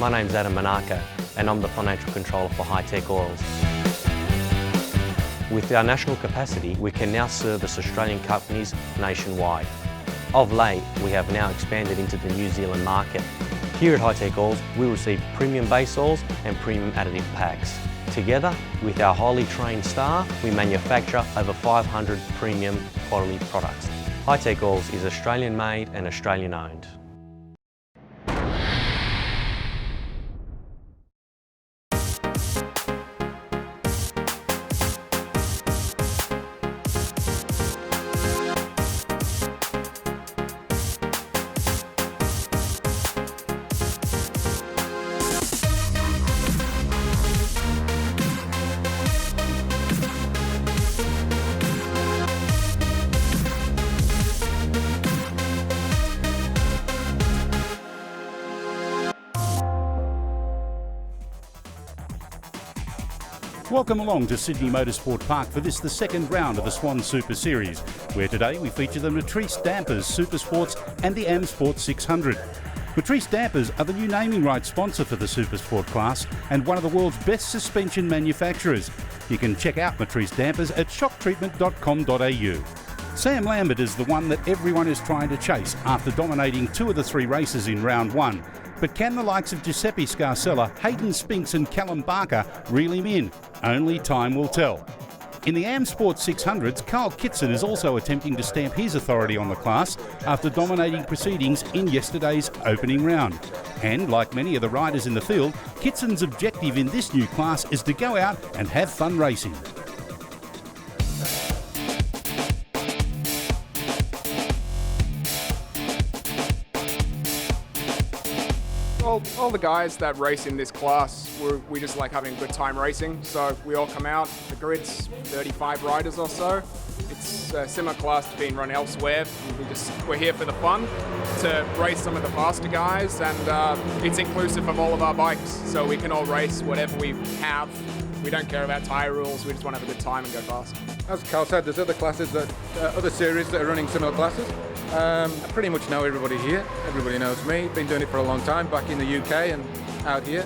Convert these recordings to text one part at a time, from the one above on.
My name's Adam Monaco and I'm the Financial Controller for Hi-Tech Oils. With our national capacity, we can now service Australian companies nationwide. Of late, we have now expanded into the New Zealand market. Here at Hi-Tech Oils, we receive premium base oils and premium additive packs. Together, with our highly trained staff, we manufacture over 500 premium quality products. Hi-Tech Oils is Australian made and Australian owned. Welcome along to Sydney Motorsport Park for the second round of the Swann Super Series, where today we feature the Matrice Dampers Supersports and the AM-Sport 600. Matrice Dampers are the new naming rights sponsor for the Supersport class and one of the world's best suspension manufacturers. You can check out Matrice Dampers at shocktreatment.com.au. Sam Lambert is the one that everyone is trying to chase after dominating 2 of the 3 races in round 1. But can the likes of Giuseppe Scarcella, Hayden Spinks and Callum Barker reel him in? Only time will tell. In the AM-Sport 600s, Carl Kitson is also attempting to stamp his authority on the class after dominating proceedings in yesterday's opening round. And like many of the riders in the field, Kitson's objective in this new class is to go out and have fun racing. All the guys that race in this class, we just like having a good time racing. So we all come out, the grid's 35 riders or so. It's a similar class to being run elsewhere. We're here for the fun, to race some of the faster guys, and it's inclusive of all of our bikes. So we can all race whatever we have. We don't care about tyre rules, we just want to have a good time and go fast. As Carl said, there's other classes, other series that are running similar classes. I pretty much know everybody here. Everybody knows me. Been doing it for a long time, back in the UK and out here.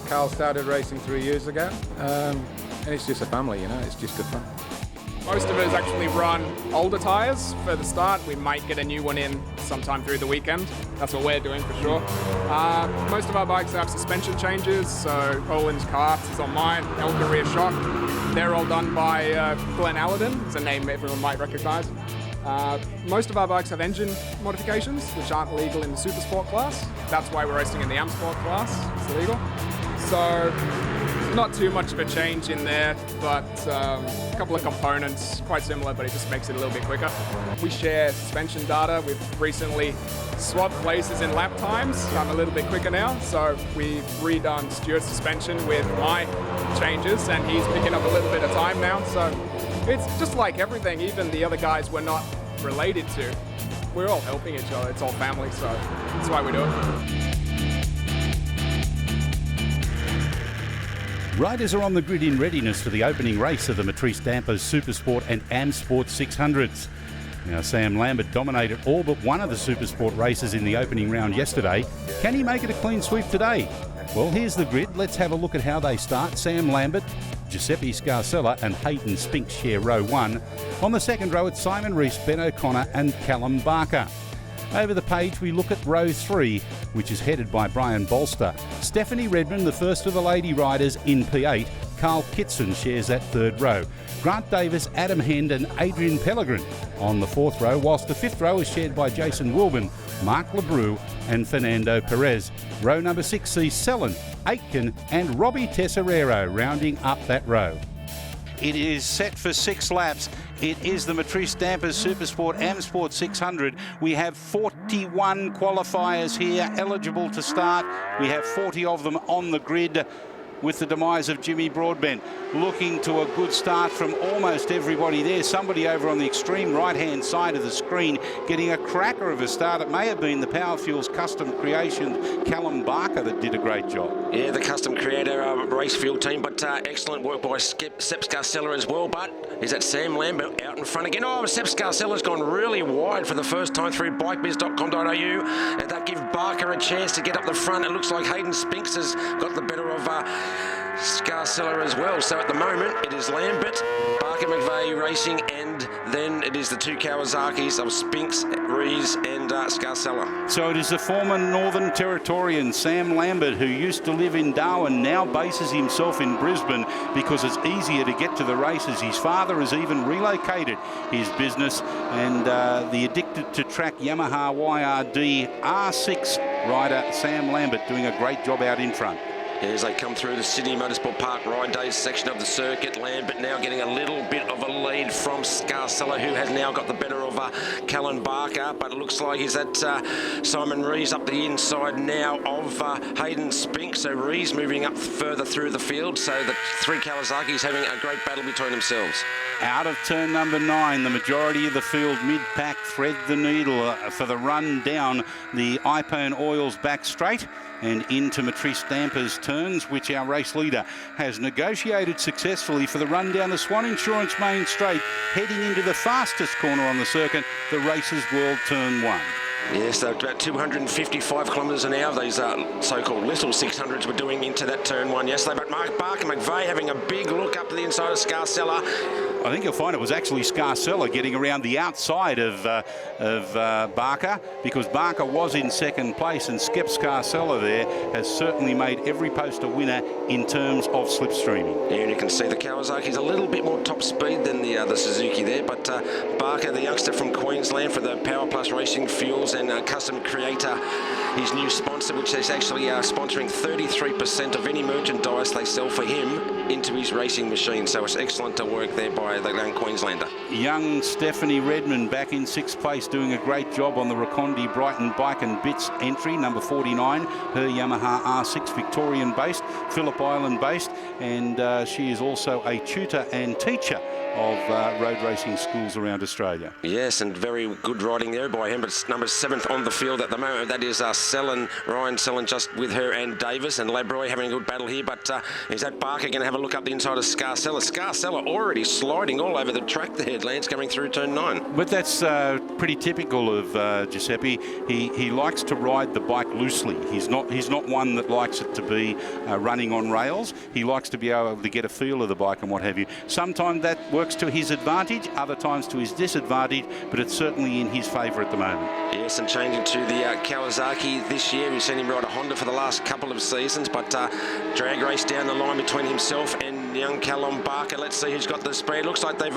Carl started racing 3 years ago, and it's just a family, you know. It's just good fun. Most of us actually run older tyres for the start. We might get a new one in sometime through the weekend. That's what we're doing for sure. Most of our bikes have suspension changes, so Owen's karts is on mine, Elka rear shock. They're all done by Glenn Alladin. It's a name everyone might recognise. Most of our bikes have engine modifications, which aren't legal in the Supersport class. That's why we're racing in the AM-Sport class. It's legal. So not too much of a change in there, but a couple of components, quite similar, but it just makes it a little bit quicker. We share suspension data. We've recently swapped places in lap times. I'm a little bit quicker now, so we've redone Stuart's suspension with my changes, and he's picking up a little bit of time now. So it's just like everything, even the other guys we're not related to. We're all helping each other. It's all family, so that's why we do it. Riders are on the grid in readiness for the opening race of the Matrice Dampers Supersport and AM-Sport 600s. Now, Sam Lambert dominated all but one of the Supersport races in the opening round yesterday. Can he make it a clean sweep today? Well, here's the grid. Let's have a look at how they start. Sam Lambert, Giuseppe Scarcella and Hayden Spinks share row 1. On the second row, it's Simon Rees, Ben O'Connor and Callum Barker. Over the page, we look at row 3, which is headed by Brian Bolster. Stephanie Redmond, the first of the lady riders in P8. Carl Kitson shares that third row. Grant Davis, Adam Hend and Adrian Pellegrin on the fourth row, whilst the fifth row is shared by Jason Wilburn, Mark Lebreu and Fernando Perez. Row number 6 sees Selen, Aitken and Robbie Tesoriero rounding up that row. It is set for 6 laps. It is the Matrice Dampers Supersport AM-Sport 600. We have 41 qualifiers here eligible to start. We have 40 of them on the grid, with the demise of Jimmy Broadbent. Looking to a good start from almost everybody there. Somebody over on the extreme right-hand side of the screen getting a cracker of a start. It may have been the Power Fuels custom creation, Callum Barker, that did a great job. Yeah, the custom creator race fuel team, but excellent work by Sepp Scarcella as well. But is that Sam Lambert out in front again. Oh, Sepp Scarcella's gone really wide for the first time through bikebiz.com.au, and that gives Barker a chance to get up the front. It looks like Hayden Spinks has got the better of Scarcella as well. So at the moment, it is Lambert, Barker McVeigh racing, and then it is the two Kawasaki's of Spinks, Rees and Scarcella. So it is the former Northern Territorian Sam Lambert, who used to live in Darwin, now bases himself in Brisbane because it's easier to get to the races. His father has even relocated his business, and the addicted to track Yamaha YRD R6 rider Sam Lambert doing a great job out in front. As they come through the Sydney Motorsport Park ride days section of the circuit, Lambert now getting a little bit of a lead from Scarcella, who has now got the better of Callan Barker, but it looks like he's that Simon Rees up the inside now of Hayden Spink. So Rees moving up further through the field, so the three Kawasaki's having a great battle between themselves. Out of turn number 9, the majority of the field mid-pack thread the needle for the run down the Ipone Oils back straight and into Matrice Dampers turns, which our race leader has negotiated successfully for the run down the Swann Insurance main straight, heading into the fastest corner on the circuit, the Races World Turn 1. Yes, they're about 255 kilometres an hour. These so-called little 600s were doing into that turn 1 yesterday. But Mark Barker McVeigh having a big look up to the inside of Scarcella. I think you'll find it was actually Scarcella getting around the outside of Barker, because Barker was in second place, and Skep Scarcella there has certainly made every post a winner in terms of slipstreaming. Yeah, and you can see the Kawasaki's a little bit more top speed than the Suzuki there, but Barker, the youngster from Queensland for the Power Plus Racing Fuels and Custom Creator, his new sponsor, which is actually sponsoring 33% of any merchandise they sell for him into his racing machine. So it's excellent work there by the young Queenslander. Young Stephanie Redmond back in 6th place, doing a great job on the Racondi Brighton Bike and Bits entry, number 49, her Yamaha R6 Victorian based, Phillip Island based, and she is also a tutor and teacher of road racing schools around Australia. Yes, and very good riding there by him, but it's number 7th on the field at the moment. That is Ryan Sellen just with her and Davis, and Labroy having a good battle here, but is that Barker going to have a look up the inside of Scarcella? Scarcella already sliding all over the track there, Lance, coming through turn 9. But that's pretty typical of Giuseppe. He likes to ride the bike loosely. He's not one that likes it to be running on rails. He likes to be able to get a feel of the bike and what have you. Sometimes that works to his advantage, other times to his disadvantage, but it's certainly in his favour at the moment. Yes, and changing to the Kawasaki this year. We've seen him ride a Honda for the last couple of seasons, but drag race down the line between himself and young Callan Barker. Let's see who's got the speed. Looks like they've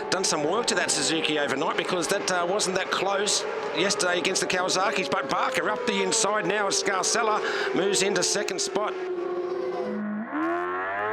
done some work to that Suzuki overnight, because that wasn't that close yesterday against the Kawasaki's, but Barker up the inside now as Scarcella moves into 2nd spot.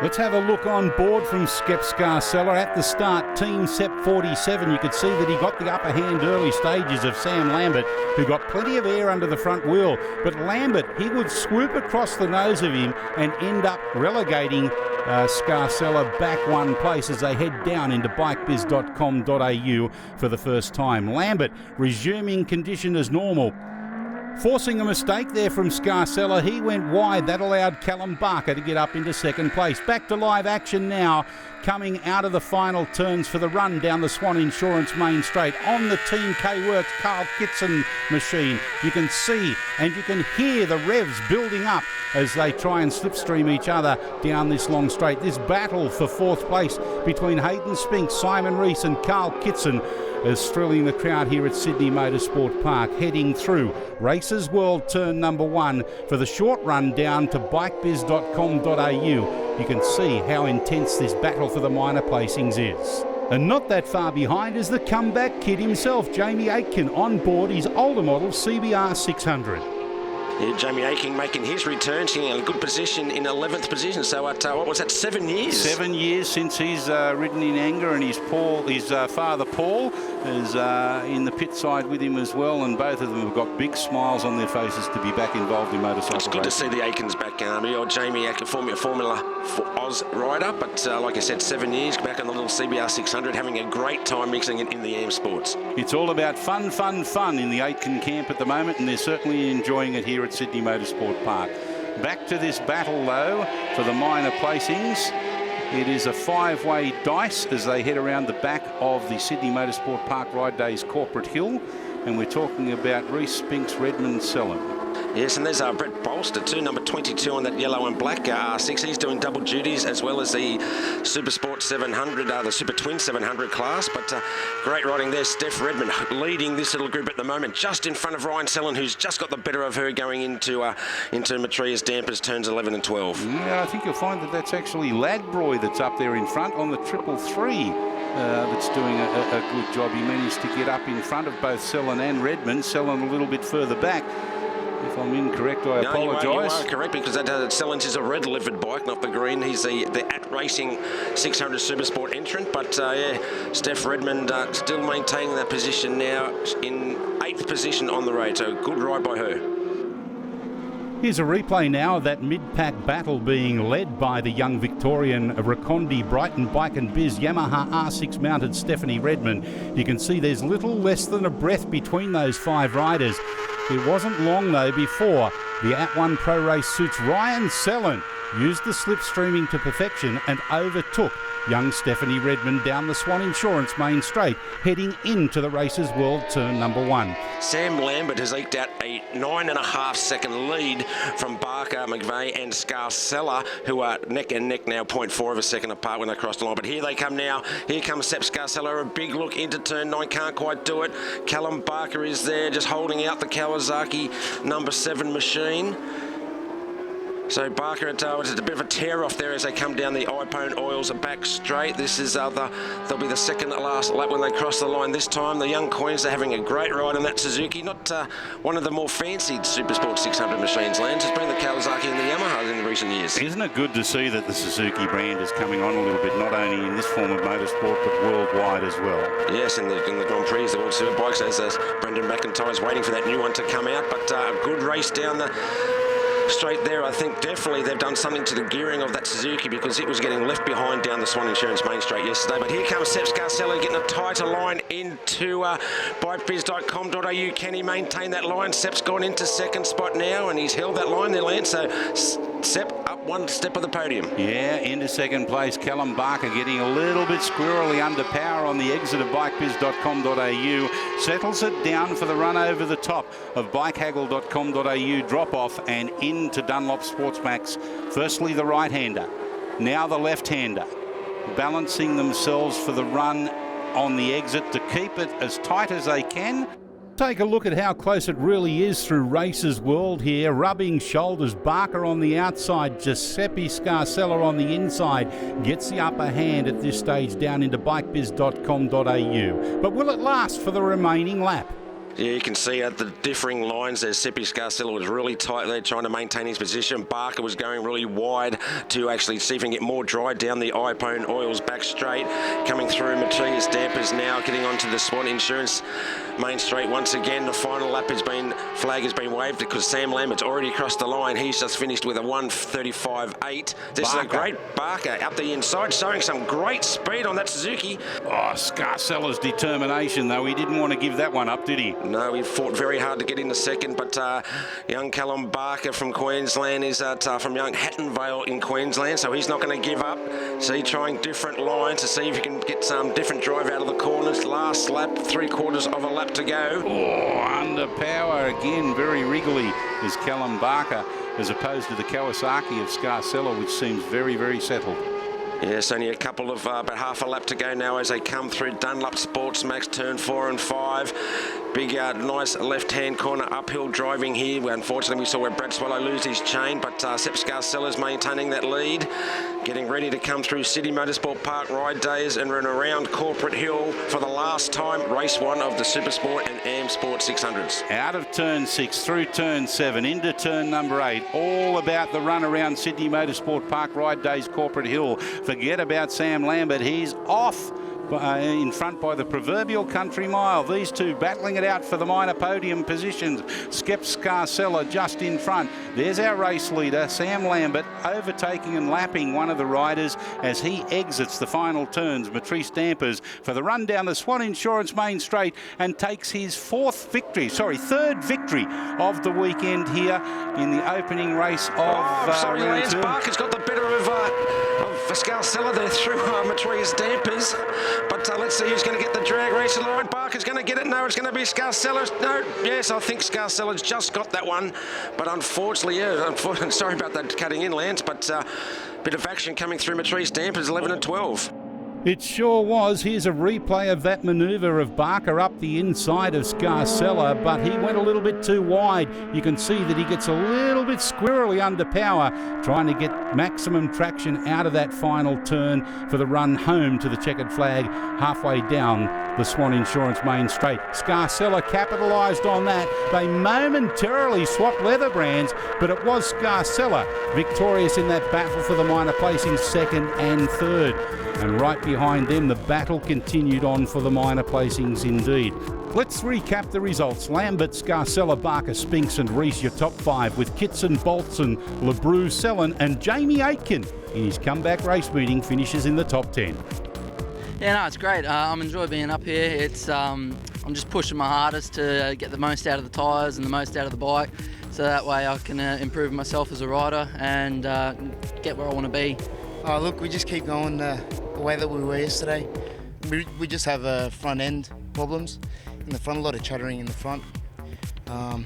Let's have a look on board from Skep Scarcella. At the start, Team Sep 47, you could see that he got the upper hand early stages of Sam Lambert, who got plenty of air under the front wheel. But Lambert, he would swoop across the nose of him and end up relegating Scarcella back one place as they head down into bikebiz.com.au for the first time. Lambert resuming condition as normal. Forcing a mistake there from Scarcella. He went wide. That allowed Callan Barker to get up into 2nd place. Back to live action now, coming out of the final turns for the run down the Swann Insurance main straight on the Team K-Works Carl Kitson machine. You can see and you can hear the revs building up as they try and slipstream each other down this long straight. This battle for 4th place between Hayden Spink, Simon Rees and Carl Kitson is thrilling the crowd here at Sydney Motorsport Park, heading through Races World Turn number 1 for the short run down to bikebiz.com.au. You can see how intense this battle for the minor placings is. And not that far behind is the comeback kid himself, Jamie Aitken, on board his older model CBR 600. Yeah, Jamie Aitken making his return, sitting in a good position in 11th position. So what was that, 7 years? 7 years since he's ridden in anger, and his father Paul is in the pit side with him as well, and both of them have got big smiles on their faces to be back involved in motorcycle racing. It's good to see the Aikens back. Jamie Aitken, Formula Oz rider, but like I said, 7 years back on the little CBR 600, having a great time mixing it in the AM-Sports. It's all about fun in the Aitken camp at the moment, and they're certainly enjoying it here at Sydney Motorsport Park. Back to this battle though for the minor placings. It is a 5-way dice as they head around the back of the Sydney Motorsport Park Ride Days Corporate Hill. And we're talking about Reese, Spinks, Redmond, Selland. Yes, and there's Brett Bolster too, number 22 on that yellow and black R6. He's doing double duties as well as the Supersport 700, the Super Twin 700 class. But great riding there. Steph Redmond leading this little group at the moment, just in front of Ryan Selland, who's just got the better of her going into Matria's Dampers turns 11 and 12. Yeah, I think you'll find that that's actually Ladbroy that's up there in front on the 333. That's doing a good job. He managed to get up in front of both Selland and Redmond. Selland a little bit further back. If I'm incorrect, I apologise. You are correct, because that Selland is a red livered bike, not the green. He's the At Racing 600 Supersport entrant. But yeah, Steph Redmond still maintaining that position now in 8th position on the road. So good ride by her. Here's a replay now of that mid-pack battle being led by the young Victorian Rakondi Brighton Bike and Biz Yamaha R6 mounted Stephanie Redmond. You can see there's little less than a breath between those 5 riders. It wasn't long though before the At1 Pro Race suits Ryan Selland used the slipstreaming to perfection and overtook young Stephanie Redmond down the Swann Insurance main straight, heading into the race's world turn number 1. Sam Lambert has eked out a 9.5 second lead from Barker, McVeigh and Scarcella, who are neck and neck now, 0.4 of a second apart when they cross the line. But here they come now. Here comes Sepp Scarcella, a big look into turn 9, can't quite do it. Callum Barker is there, just holding out the Kawasaki number 7 machine. So Barker it's a bit of a tear off there as they come down the iPone Oils back straight. This is they'll be the second to last lap when they cross the line this time. The young Queens are having a great ride on that Suzuki. Not one of the more fancied Supersport 600 machines, Lance. It's been the Kawasaki and the Yamaha in the recent years. Isn't it good to see that the Suzuki brand is coming on a little bit, not only in this form of motorsport but worldwide as well? Yes, in the Grand Prix, the World Superbikes, as Brendan McIntyre's waiting for that new one to come out. But a good race down the straight there. I think definitely they've done something to the gearing of that Suzuki, because it was getting left behind down the Swann Insurance main straight yesterday. But here comes Sepp Scarcella getting a tighter line into bikebiz.com.au. Can he maintain that line? Sepp's gone into second spot now, and he's held that line there, Lance. So Sepp up one step of the podium. Yeah, into second place. Callum Barker getting a little bit squirrely under power on the exit of bikebiz.com.au. Settles it down for the run over the top of bikehaggle.com.au drop-off and into Dunlop Sportsmax. Firstly the right-hander, now the left-hander, balancing themselves for the run on the exit to keep it as tight as they can. Take a look at how close it really is through Races World here. Rubbing shoulders, Barker on the outside, Giuseppe Scarcella on the inside. Gets the upper hand at this stage down into bikebiz.com.au. But will it last for the remaining lap? Yeah, you can see the differing lines there. Seppi Scarcella was really tight there, trying to maintain his position. Barker was going really wide to actually see if he can get more dry down the iPone Oils back straight. Coming through Matria's Dampers now, getting onto the Swann Insurance main straight once again. The final lap flag has been waved because Sam Lambert's already crossed the line. He's just finished with a 1:35.8. This is a great Barker up the inside, showing some great speed on that Suzuki. Oh, Scarcella's determination though. He didn't want to give that one up, did he? No, he fought very hard to get in the second, but young Callum Barker from Queensland is from young Hatton Vale in Queensland, so he's not going to give up. So he's trying different lines to see if he can get some different drive out of the corners. Last lap, 3/4 of a lap to go. Oh, under power again, very wriggly is Callum Barker, as opposed to the Kawasaki of Scarcella, which seems very, very settled. Yes, only a couple of about half a lap to go now as they come through Dunlop Sportsmax turn 4 and 5. Big, nice left-hand corner uphill driving here. Unfortunately, we saw where Brad Swallow lose his chain, but Sepp Scarcella's maintaining that lead. Getting ready to come through Sydney Motorsport Park Ride Days and run around Corporate Hill for the last time, race 1 of the Supersport and AM-Sport 600s. Out of turn 6, through turn 7, into turn number 8. All about the run around Sydney Motorsport Park Ride Days Corporate Hill. Forget about Sam Lambert. He's off in front by the proverbial country mile. These two battling it out for the minor podium positions. Sepp Scarcella just in front. There's our race leader, Sam Lambert, overtaking and lapping one of the riders as he exits the final turns, Matrice Dampers, for the run down the Swann Insurance main straight and takes his third victory of the weekend here in the opening race of Lance Barker's got the better of for Scarcella there through Matri's dampers. But let's see who's going to get the drag race line. Barker's going to get it. No, it's going to be Scarcella. No, yes, I think Scarcella's just got that one. But unfortunately, sorry about that cutting in, Lance, but bit of action coming through Matri's dampers, 11 and 12. It sure was. Here's a replay of that manoeuvre of Barker up the inside of Scarcella, but he went a little bit too wide. You can see that he gets a little bit squirrely under power, trying to get maximum traction out of that final turn for the run home to the checkered flag halfway down the Swann Insurance main straight. Scarcella capitalised on that. They momentarily swapped leather brands, but it was Scarcella victorious in that battle for the minor placing second and third. And right behind them, the battle continued on for the minor placings indeed. Let's recap the results. Lambert, Scarcella, Barker, Spinks and Reese, your top five, with Kitson, Bolton, LeBrew, Sellen and Jamie Aitken in his comeback race meeting finishes in the top 10. Yeah, no, it's great. I'm enjoying being up here. It's I'm just pushing my hardest to get the most out of the tyres and the most out of the bike, so that way I can improve myself as a rider and get where I want to be. Oh, look, we just keep going the way that we were yesterday. We just have front end problems in the front, a lot of chuttering in the front. You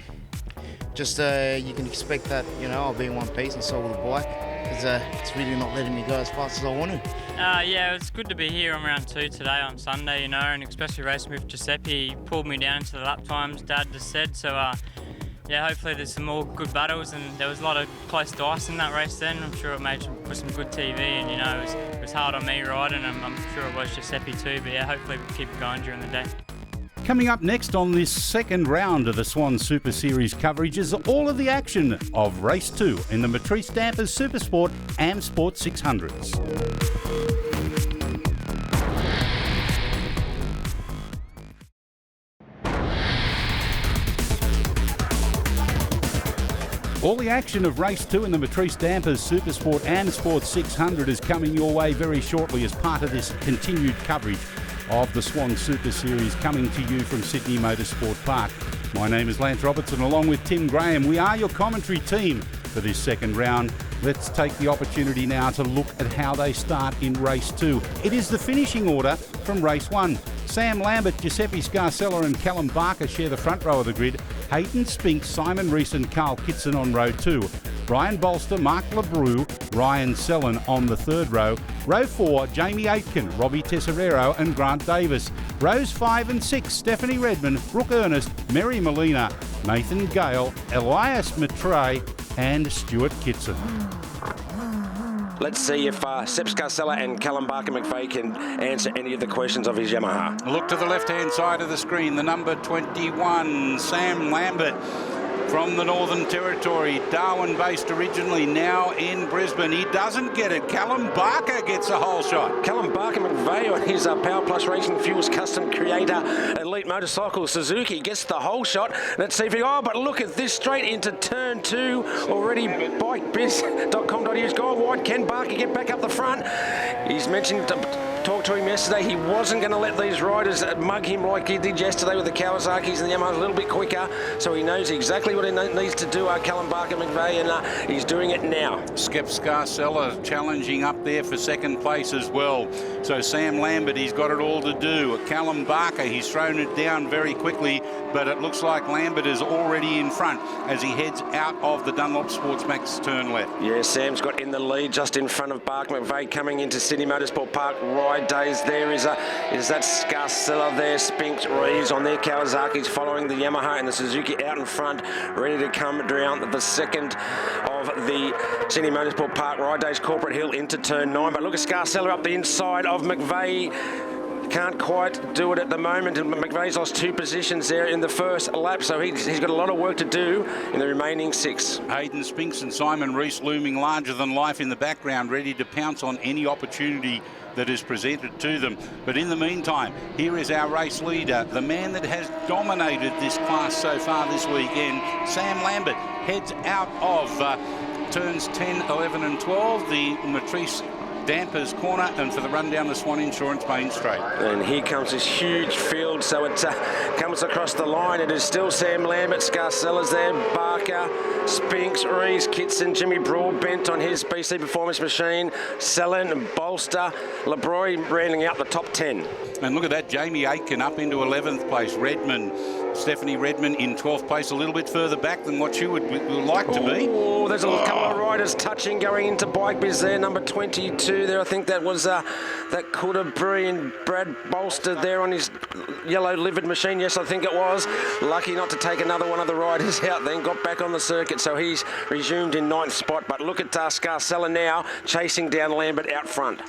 can expect that, I'll be in one piece and so will the bike, because it's really not letting me go as fast as I want to. Yeah, it's good to be here on round 2 today on Sunday, and especially racing with Giuseppe. He pulled me down into the lap times, Dad just said, so yeah, hopefully there's some more good battles, and there was a lot of close dice in that race then. I'm sure it made for some good TV, and it was hard on me riding, and I'm sure it was Giuseppe too, but yeah, hopefully we'll keep it going during the day. Coming up next on this second round of the Swann Super Series coverage is all of the action of Race 2 in the Matrice Dampers Supersport AM-Sport 600s. All the action of Race 2 in the Matrice Dampers Supersport AM-Sport 600 is coming your way very shortly as part of this continued coverage of the Swann Super Series, coming to you from Sydney Motorsport Park. My name is Lance Robertson, along with Tim Graham. We are your commentary team for this second round. Let's take the opportunity now to look at how they start in Race 2. It is the finishing order from Race 1. Sam Lambert, Giuseppe Scarcella and Callum Barker share the front row of the grid. Hayden Spinks, Simon Reese and Carl Kitson on row 2. Brian Bolster, Mark LeBrew, Ryan Sellen on the third row. Row 4, Jamie Aitken, Robbie Tesserero and Grant Davis. Rows 5 and 6, Stephanie Redmond, Brooke Ernest, Mary Molina, Nathan Gale, Elias Matre and Stuart Kitson. Let's see if Seb Scarcella and Callum Barker McVeigh can answer any of the questions of his Yamaha. Look to the left-hand side of the screen, the number 21, Sam Lambert from the Northern Territory, Darwin-based originally, now in Brisbane. He doesn't get it. Callum Barker gets a whole shot. Callum Barker McVeigh on his Power Plus Racing Fuels custom creator elite motorcycle Suzuki gets the whole shot. Let's see if he, but look at this, straight into turn 2 already. Bikebiz.com.au's gone wide. Can Barker get back up the front? He's mentioned talked to him yesterday, he wasn't going to let these riders mug him like he did yesterday with the Kawasaki's and the Yamahas a little bit quicker, so he knows exactly what he needs to do, Callum Barker McVeigh, and he's doing it now. Skep Scarcella challenging up there for second place as well. So Sam Lambert, he's got it all to do. Callum Barker, he's thrown it down very quickly, but it looks like Lambert is already in front as he heads out of the Dunlop Sports Max turn left. Yeah, Sam's got in the lead just in front of Barker McVeigh coming into Sydney Motorsport Park. Ride days there is that Scarcella there, Spinks, Reeves on their Kawasaki's following the Yamaha and the Suzuki out in front, ready to come down the second of the Sydney Motorsport Park Ride Days Corporate Hill into turn 9. But look at Scarcella up the inside of McVeigh. Can't quite do it at the moment, and McVeigh's lost 2 positions there in the first lap, so he's got a lot of work to do in the remaining 6. Hayden Spinks and Simon Reese looming larger than life in the background, ready to pounce on any opportunity that is presented to them. But in the meantime, here is our race leader, the man that has dominated this class so far this weekend. Sam Lambert heads out of turns 10, 11 and 12. The Matrice Dampers corner and for the run down the Swann Insurance Main Straight. And here comes this huge field, so it comes across the line. It is still Sam Lambert, Scarcella's there, Barker, Spinks, Rees, Kitson, Jimmy Broadbent on his BC Performance Machine, Sellen, Bolster, Labroy rounding out the top 10. And look at that, Jamie Aitken up into 11th place. Redmond, Stephanie Redmond in 12th place, a little bit further back than what you would like to be. Oh, there's a couple of riders touching going into Bike Biz there. Number 22 there, I think that was that could have been Brad Bolster there on his yellow livered machine. Yes, I think it was. Lucky not to take another one of the riders out then, got back on the circuit, so he's resumed in 9th spot. But look at Scarcella now chasing down Lambert out front.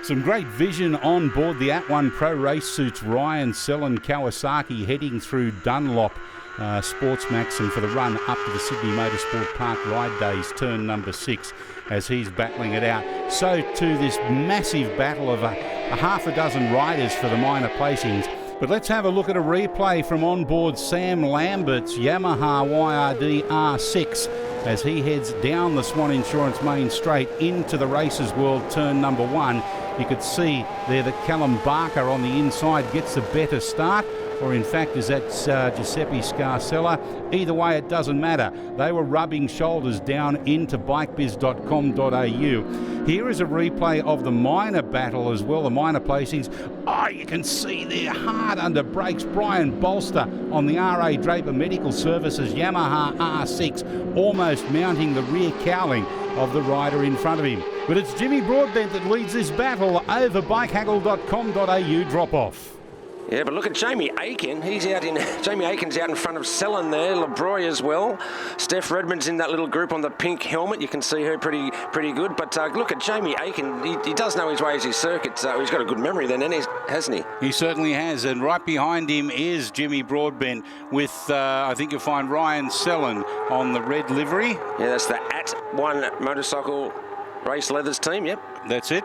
Some great vision on board the At1 Pro race suits. Ryan Sellen Kawasaki heading through Dunlop Sportsmax and for the run up to the Sydney Motorsport Park Ride Days, turn number 6, as he's battling it out. So to this massive battle of a half a dozen riders for the minor placings. But let's have a look at a replay from on board Sam Lambert's Yamaha YRD R6 as he heads down the Swann Insurance Main Straight into the Races World turn number 1. You could see there that Callum Barker on the inside gets a better start, or in fact is that Giuseppe Scarcella. Either way, it doesn't matter. They were rubbing shoulders down into bikebiz.com.au. Here is a replay of the minor battle as well, the minor placings. Oh, you can see there hard under brakes Brian Bolster on the RA Draper Medical Services Yamaha R6, almost mounting the rear cowling of the rider in front of him. But it's Jimmy Broadbent that leads this battle over bikehaggle.com.au drop-off. Yeah, but look at Jamie Aiken. Jamie Aiken's out in front of Sellen there. Labroy as well. Steph Redmond's in that little group on the pink helmet. You can see her pretty good. But look at Jamie Aiken. He does know his ways, his circuits. He's got a good memory then, hasn't he? He certainly has. And right behind him is Jimmy Broadbent with, I think you'll find Ryan Sellen on the red livery. Yeah, that's the At1 Motorcycle Race Leathers team, yep. That's it.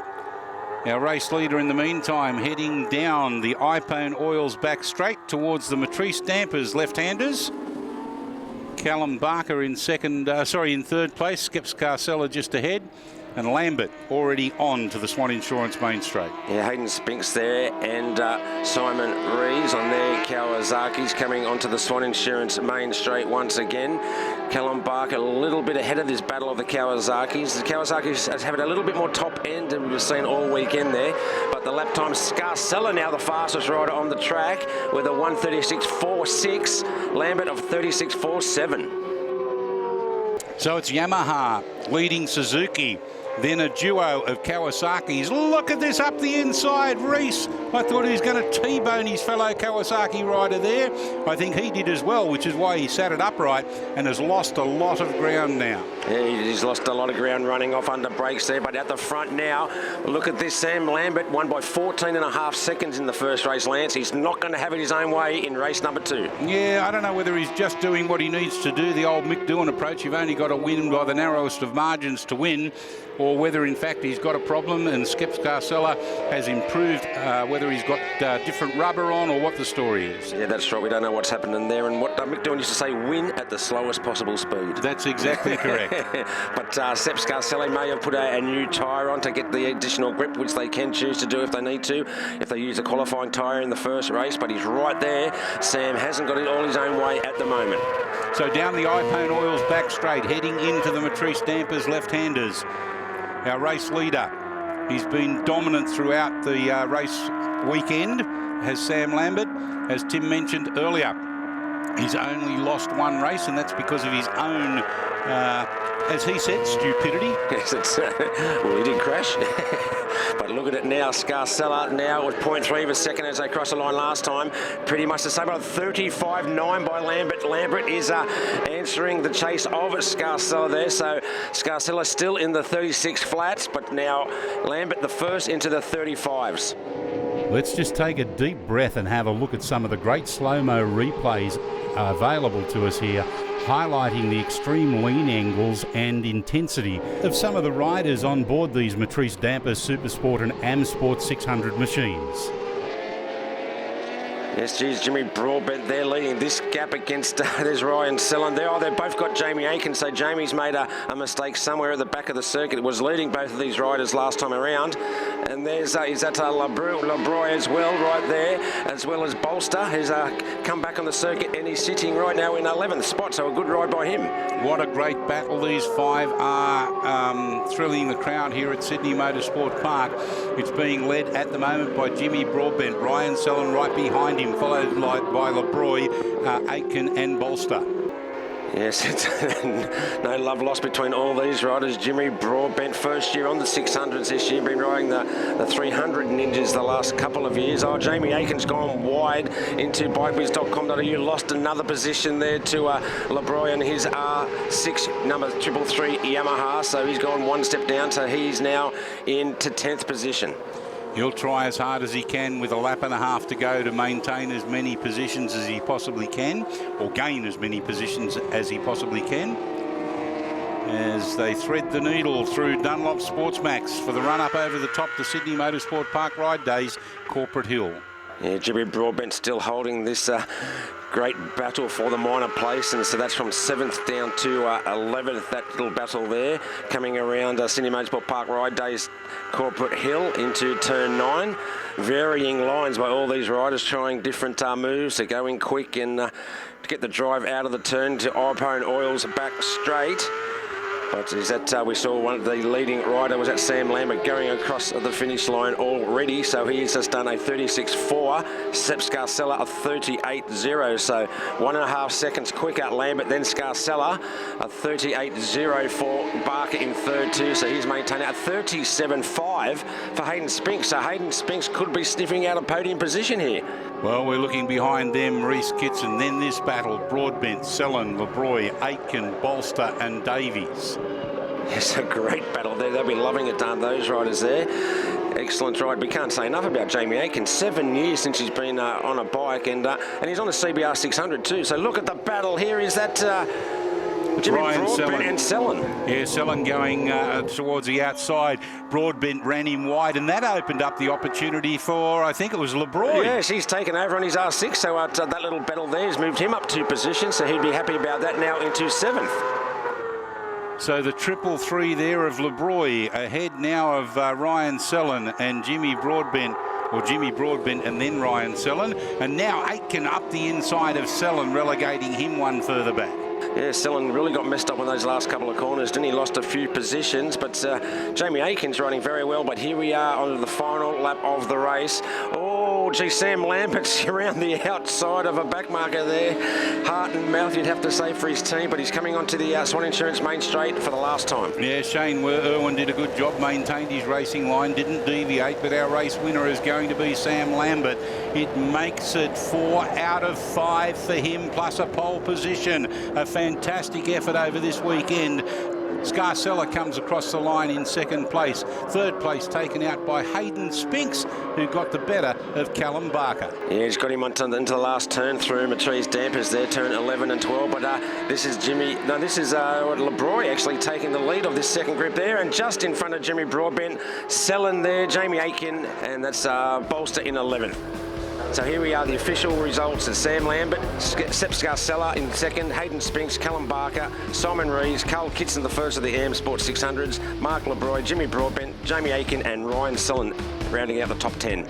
Our race leader in the meantime heading down the iPone Oils back straight towards the Matrice Dampers left-handers. Callum Barker in third place. Skip Scarcella just ahead. And Lambert already on to the Swann Insurance Main Straight. Yeah, Hayden Spinks there and Simon Rees on their Kawasaki's coming onto the Swann Insurance Main Straight once again. Callum Barker a little bit ahead of this battle of the Kawasaki's. The Kawasaki's having a little bit more top end than we've seen all weekend there. But the lap time, Scarcella now the fastest rider on the track with a 1:36.46. Lambert of 36.47. So it's Yamaha leading Suzuki. Then a duo of Kawasaki's. Look at this up the inside. Rees, I thought he was going to T-bone his fellow Kawasaki rider there. I think he did as well, which is why he sat it upright and has lost a lot of ground now. Yeah, he's lost a lot of ground running off under brakes there, but at the front now, look at this. Sam Lambert won by 14.5 seconds in the first race, Lance. He's not going to have it his own way in race number 2. Yeah, I don't know whether he's just doing what he needs to do, the old Mick Doohan approach. You've only got to win by the narrowest of margins to win, or whether in fact he's got a problem and Skip Scarcella has improved, whether he's got different rubber on or what the story is. Yeah, that's right. We don't know what's happening there, and what Mick Doohan used to say, win at the slowest possible speed. That's exactly correct. But Sepp Scarcella may have put a new tyre on to get the additional grip, which they can choose to do if they need to, if they use a qualifying tyre in the first race, but he's right there. Sam hasn't got it all his own way at the moment. So down the iPone Oils back straight, heading into the Matrice Dampers left-handers. Our race leader, he's been dominant throughout the race weekend, has Sam Lambert, as Tim mentioned earlier. He's only lost one race, and that's because of his own, as he said, stupidity. Yes, well, he did crash. But look at it now, Scarcella now with 0.3 of a second as they crossed the line last time. Pretty much the same, but 35.9 by Lambert. Lambert is answering the chase of Scarcella there. So Scarcella still in the 36 flats, but now Lambert the first into the 35s. Let's just take a deep breath and have a look at some of the great slow-mo replays available to us here, highlighting the extreme lean angles and intensity of some of the riders on board these Matrice Dampers Supersport and AM-Sport 600 machines. Yes, geez, Jimmy Broadbent there leading this gap against, there's Ryan Selland there. Oh, they've both got Jamie Aikens, so Jamie's made a mistake somewhere at the back of the circuit. It was leading both of these riders last time around. And there's Labroy as well, right there, as well as Bolster, who's come back on the circuit, and he's sitting right now in 11th spot, so a good ride by him. What a great battle these five are, thrilling the crowd here at Sydney Motorsport Park. It's being led at the moment by Jimmy Broadbent, Ryan Selland right behind him, followed by Labroy, Aitken and Bolster. Yes, it's no love lost between all these riders. Jimmy Broadbent, first year on the 600s this year, been riding the 300 Ninjas the last couple of years. Oh, Jamie Aiken's gone wide into bikebiz.com.au, lost another position there to Labroy and his R6 number 333 Yamaha, so he's gone one step down, so he's now into 10th position. He'll try as hard as he can with a lap and a half to go to maintain as many positions as he possibly can, or gain as many positions as he possibly can, as they thread the needle through Dunlop Sportsmax for the run-up over the top to Sydney Motorsport Park Ride Days, Corporate Hill. Yeah, Jimmy Broadbent still holding this great battle for the minor place, and so that's from 7th down to 11th, that little battle there, coming around Sydney Motorsport Park Ride Days, Corporate Hill into turn 9. Varying lines by all these riders, trying different moves to go in quick and to get the drive out of the turn to Iron Oil's back straight. But is that we saw one of the leading rider was that Sam Lambert going across the finish line already, so he's just done a 36.4. Sepp Scarcella a 38.0, so 1.5 seconds quicker. Lambert then Scarcella a 38.0 for Barker in third too, so he's maintaining a 37.5 for Hayden Spinks. So Hayden Spinks could be sniffing out a podium position here. Well, we're looking behind them, Reese Kitson, then this battle, Broadbent, Selland, Labroy, Aitken, Bolster and Davies. It's a great battle there. They'll be loving it, those riders there. Excellent ride. We can't say enough about Jamie Aitken. 7 years since he's been on a bike, and he's on a CBR 600 too. So look at the battle here. Is that Jimmy Broadbent and Selland? Yeah, Selland going towards the outside. Broadbent ran him wide, and that opened up the opportunity for, I think it was Labroy. Yes, he's taken over on his R6, so that little battle there has moved him up 2 positions, so he'd be happy about that now into 7th. So the 333 there of Labroy ahead now of Ryan Selland and Jimmy Broadbent, or Jimmy Broadbent and then Ryan Selland, and now Aitken up the inside of Selland, relegating him 1 further back. Yeah, Selland really got messed up on those last couple of corners, didn't he? Lost a few positions, but Jamie Aiken's riding very well. But here we are on the final lap of the race. Oh, gee, Sam Lambert's around the outside of a back marker there. Heart and mouth, you'd have to say, for his team, but he's coming onto the Swann Insurance main straight for the last time. Yeah, Shane Irwin did a good job, maintained his racing line, didn't deviate, but our race winner is going to be Sam Lambert. It makes it 4 out of 5 for him, plus a pole position. A fantastic effort over this weekend. Scarcella comes across the line in 2nd place. 3rd place taken out by Hayden Spinks, who got the better of Callum Barker. Yeah, he's got him into the last turn through Matrice dampers there, turn 11 and 12. But this is Labroy actually taking the lead of this 2nd group there, and just in front of Jimmy Broadbent, Selland there, Jamie Aitken, and that's Bolster in 11th. So here we are, the official results of Sam Lambert, Sepp Scarcella in 2nd, Hayden Spinks, Callum Barker, Simon Rees, Carl Kitson the first of the AM-Sport 600s, Mark Labroy, Jimmy Broadbent, Jamie Aitken and Ryan Selland rounding out the top 10.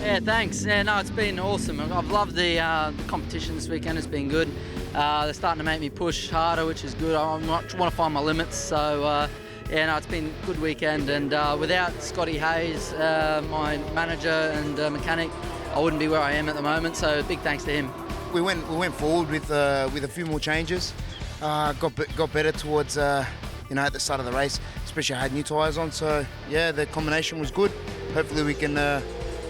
Yeah, thanks. Yeah, no, it's been awesome. I've loved the competition this weekend. It's been good. They're starting to make me push harder, which is good. I want to find my limits. So, yeah, no, it's been a good weekend. And without Scotty Hayes, my manager and mechanic, I wouldn't be where I am at the moment, so big thanks to him. We went forward with a few more changes. Got better towards at the start of the race, especially I had new tyres on. So yeah, the combination was good. Hopefully we can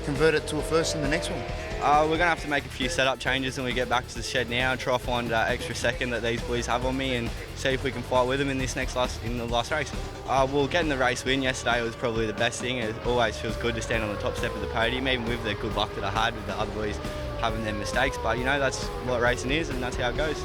convert it to a first in the next one. We're going to have to make a few setup changes when we get back to the shed now and try to find extra second that these boys have on me and see if we can fight with them in the last race. Well, getting the race win yesterday was probably the best thing. It always feels good to stand on the top step of the podium, even with the good luck that I had with the other boys having their mistakes. But, that's what racing is and that's how it goes.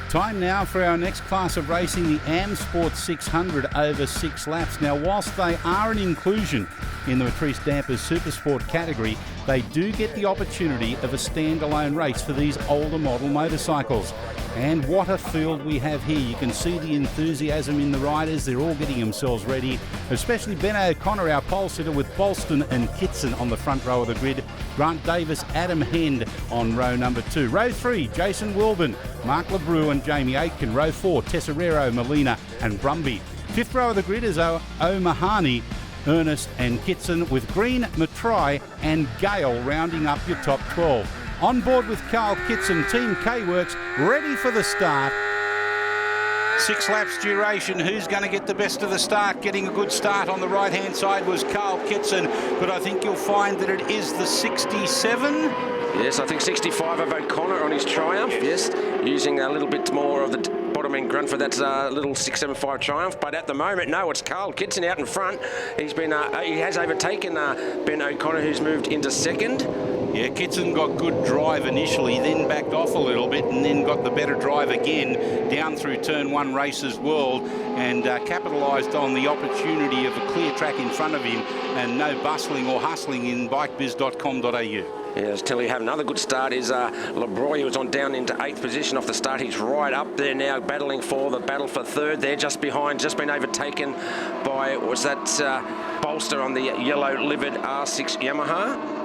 Time now for our next class of racing, the AM-Sport 600 over 6 laps. Now, whilst they are an inclusion in the Matrice Dampers Supersport category, they do get the opportunity of a standalone race for these older model motorcycles. And what a field we have here. You can see the enthusiasm in the riders. They're all getting themselves ready, especially Ben O'Connor, our pole sitter, with Bolston and Kitson on the front row of the grid. Grant Davis, Adam Hend on row number 2. Row 3, Jason Wilburn, Mark LeBrew and Jamie Aitken. Row 4, Tesserero, Molina and Brumby. 5th row of the grid is O'Mahony, Ernest and Kitson, with Green, Matry and Gale rounding up your top 12. On board with Carl Kitson, Team K-Works, ready for the start. 6 laps duration. Who's going to get the best of the start? Getting a good start on the right-hand side was Carl Kitson, but I think you'll find that it is the 67. Yes, I think 65 of O'Connor on his Triumph. Yes, using a little bit more of the bottom end grunt for that little 675 Triumph. But at the moment, no, it's Carl Kitson out in front. He's been he has overtaken Ben O'Connor, who's moved into second. Yeah, Kitson got good drive initially, then backed off a little bit and then got the better drive again down through Turn 1 Races World, and capitalised on the opportunity of a clear track in front of him and no bustling or hustling in bikebiz.com.au. Yes, till he have another good start is LeBroy, who was on down into 8th position off the start. He's right up there now, battling for the battle for 3rd. They're just behind, just been overtaken by, was that Bolster on the yellow livered R6 Yamaha.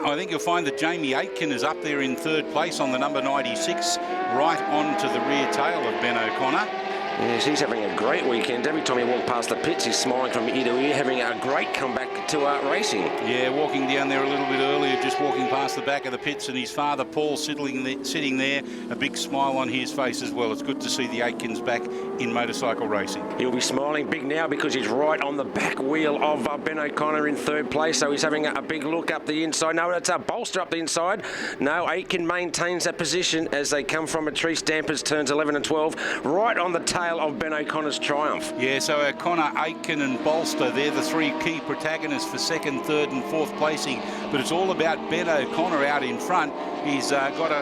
I think you'll find that Jamie Aitken is up there in 3rd place on the number 96, right on to the rear tail of Ben O'Connor. Yes, he's having a great weekend. Every time he walks past the pits, he's smiling from ear to ear, having a great comeback to racing. Yeah, walking down there a little bit earlier, just walking past the back of the pits, and his father, Paul, sitting there, a big smile on his face as well. It's good to see the Aitkins back in motorcycle racing. He'll be smiling big now because he's right on the back wheel of Ben O'Connor in 3rd place, so he's having a big look up the inside. No, it's a Bolster up the inside. No, Aitken maintains that position as they come from Matrice Dampers turns 11 and 12, right on the tail of Ben O'Connor's Triumph. Yeah, so O'Connor, Aitken and Bolster, they're the 3 key protagonists for 2nd, 3rd and 4th placing, but it's all about Ben O'Connor out in front. He's got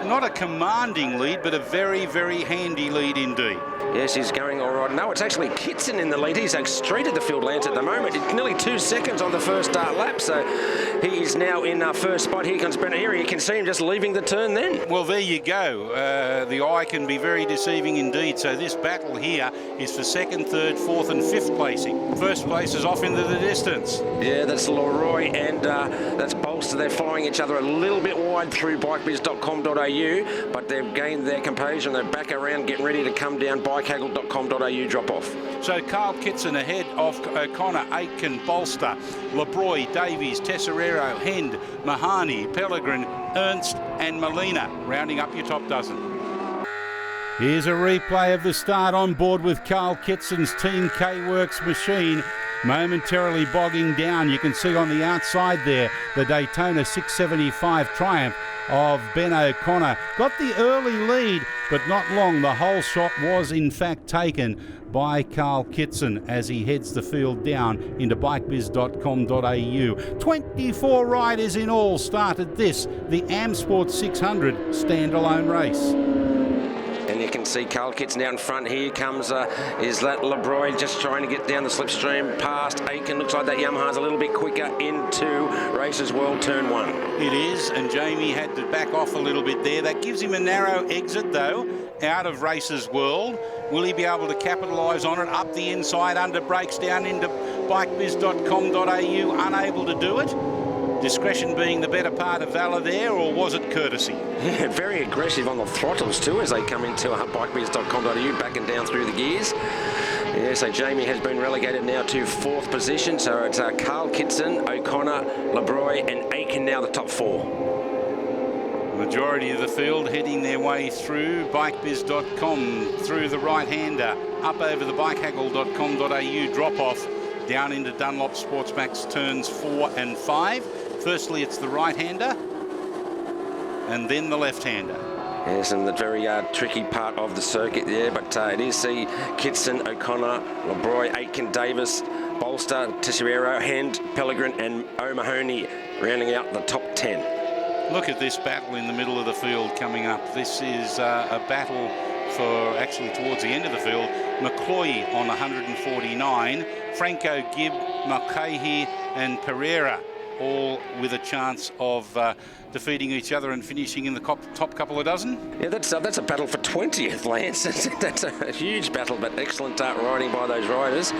not a commanding lead, but a very, very handy lead indeed. Yes, he's going all right. No, it's actually Kitson in the lead. He's streeted the field lance at the moment. It's nearly 2 seconds on the first lap, so he's now in first spot. Here comes Brenner here. You can see him just leaving the turn then. Well, there you go. The eye can be very deceiving indeed. So this battle here is for 2nd, 3rd, 4th and 5th placing. 1st place is off into the distance. Yeah, that's Leroy and that's Bolster. They're following each other a little bit wide through bikebiz.com.au, but they've gained their composure and they're back around getting ready to come down bikehaggle.com.au drop off. So Carl Kitson ahead of O'Connor, Aitken, Bolster, LeBroy, Davies, Tesserero, Hend, Mahoney, Pellegrin, Ernst and Molina rounding up your top dozen. Here's a replay of the start on board with Carl Kitson's Team K-Works machine. Momentarily bogging down. You can see on the outside there the Daytona 675 Triumph of Ben O'Connor. Got the early lead, but not long. The whole shot was in fact taken by Carl Kitson as he heads the field down into bikebiz.com.au. 24 riders in all started this, the AM-Sport 600 standalone race. And you can see Carl Kitson out in front. Here comes is that LeBroy just trying to get down the slipstream past Aitken. Looks like that Yamaha's a little bit quicker into Races World Turn 1. It is, and Jamie had to back off a little bit there. That gives him a narrow exit though out of Races World. Will he be able to capitalise on it? Up the inside, under brakes down into bikebiz.com.au, unable to do it. Discretion being the better part of valour there, or was it courtesy? Yeah, very aggressive on the throttles too as they come into bikebiz.com.au, backing down through the gears. Yeah, so Jamie has been relegated now to 4th position. So it's Carl Kitson, O'Connor, LeBroy and Aitken now the top 4. Majority of the field heading their way through bikebiz.com, through the right-hander, up over the bikehaggle.com.au drop-off, down into Dunlop Sportsmax turns 4 and 5. Firstly, it's the right-hander, and then the left-hander. Yes, and the very tricky part of the circuit there, but it is the Kitson, O'Connor, LeBroy, Aitken, Davis, Bolster, Tesserero, Hend, Pellegrin and O'Mahony rounding out the top 10. Look at this battle in the middle of the field coming up. This is a battle for actually towards the end of the field. McCloy on 149, Franco, Gibb, Mulcahy and Pereira all with a chance of defeating each other and finishing in the top couple of dozen. Yeah, that's a battle for 20th, Lance. That's a huge battle, but excellent riding by those riders.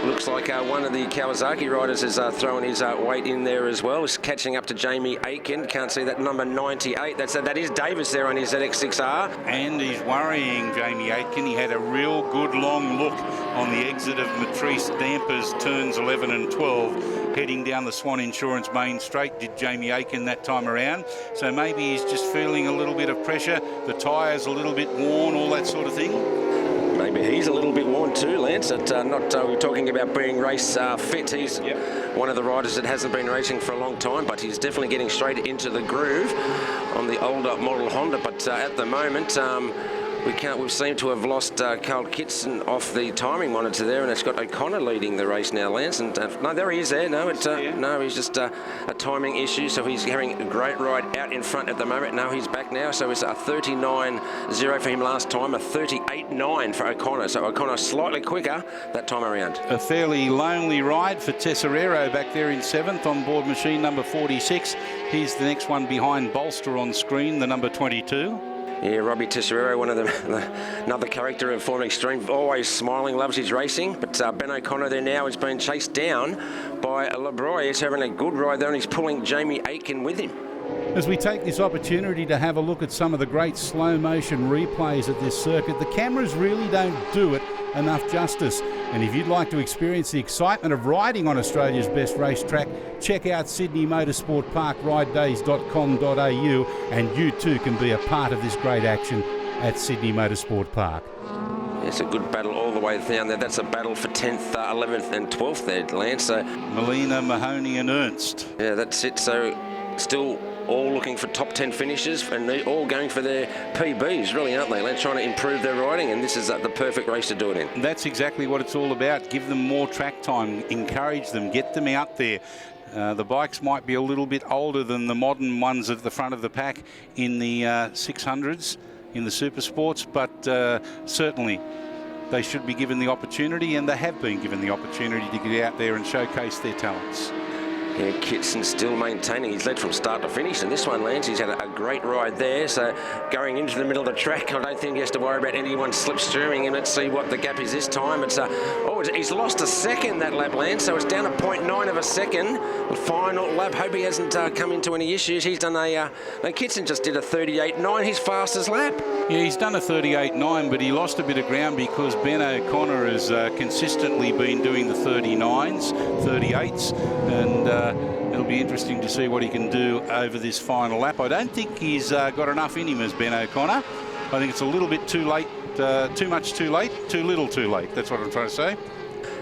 Looks like one of the Kawasaki riders is throwing his weight in there as well. He's catching up to Jamie Aiken. Can't see that number 98. That is Davis there on his ZX6R. And he's worrying Jamie Aiken. He had a real good long look on the exit of Matrice Dampers turns 11 and 12, heading down the Swann Insurance main straight, did Jamie Aiken that time around. So maybe he's just feeling a little bit of pressure, the tyres a little bit worn, all that sort of thing. Maybe he's a little bit worn too, Lance. We're talking about being race fit. He's one of the riders that hasn't been racing for a long time, but he's definitely getting straight into the groove on the older model Honda. But at the moment, we've seemed to have lost Carl Kitson off the timing monitor there, and it's got O'Connor leading the race now, Lance. And no, there he is there. No, he's just a timing issue. So he's having a great ride out in front at the moment. No, he's back now. So it's a 39.0 for him last time, a 38.9 for O'Connor. So O'Connor slightly quicker that time around. A fairly lonely ride for Tesserero back there in 7th on board machine number 46. He's the next one behind Bolster on screen, the number 22. Yeah, Robbie Tesserero, one of another character of Formula Extreme, always smiling, loves his racing. But Ben O'Connor there now is being chased down by LeBroy. He's having a good ride there, and he's pulling Jamie Aiken with him. As we take this opportunity to have a look at some of the great slow motion replays at this circuit, the cameras really don't do it enough justice. And if you'd like to experience the excitement of riding on Australia's best racetrack, check out Sydney Motorsport Park ridedays.com.au, and you too can be a part of this great action at Sydney Motorsport Park. It's a good battle all the way down there. That's a battle for 10th, 11th and 12th there, Lance. So Molina, Mahoney and Ernst. Yeah, that's it. So still all looking for top 10 finishes, and they're all going for their PBs, really, aren't they? They're trying to improve their riding, and this is the perfect race to do it in. That's exactly what it's all about. Give them more track time, encourage them, get them out there. The bikes might be a little bit older than the modern ones at the front of the pack in the 600s, in the Super Sports, but certainly they should be given the opportunity, and they have been given the opportunity to get out there and showcase their talents. Yeah, Kitson still maintaining his lead from start to finish, and this one, Lance, he's had a great ride there. So going into the middle of the track, I don't think he has to worry about anyone slipstreaming him. Let's see what the gap is this time. He's lost a second that lap, Lance, so it's down to 0.9 of a second. The final lap. Hope he hasn't come into any issues. He's done Kitson just did a 38.9, his fastest lap. Yeah, he's done a 38.9, but he lost a bit of ground because Ben O'Connor has consistently been doing the 39s, 38s, and it'll be interesting to see what he can do over this final lap. I don't think he's got enough in him as Ben O'Connor. I think it's a little bit too late, too much too late, too little too late. That's what I'm trying to say.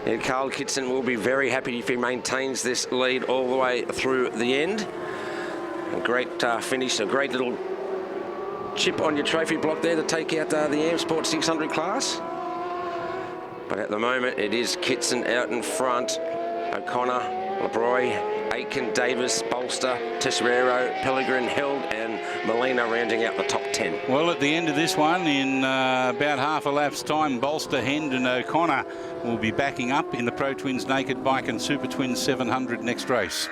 And Carl Kitson will be very happy if he maintains this lead all the way through the end. A great finish, a great little chip on your trophy block there to take out the AM-Sport 600 class. But at the moment, it is Kitson out in front. O'Connor, LeBroy, Aiken, Davis, Bolster, Tesserero, Pellegrin, Held and Molina rounding out the top 10. Well, at the end of this one, in about half a lap's time, Bolster, Hend and O'Connor will be backing up in the Pro Twins Naked Bike and Super Twins 700 next race.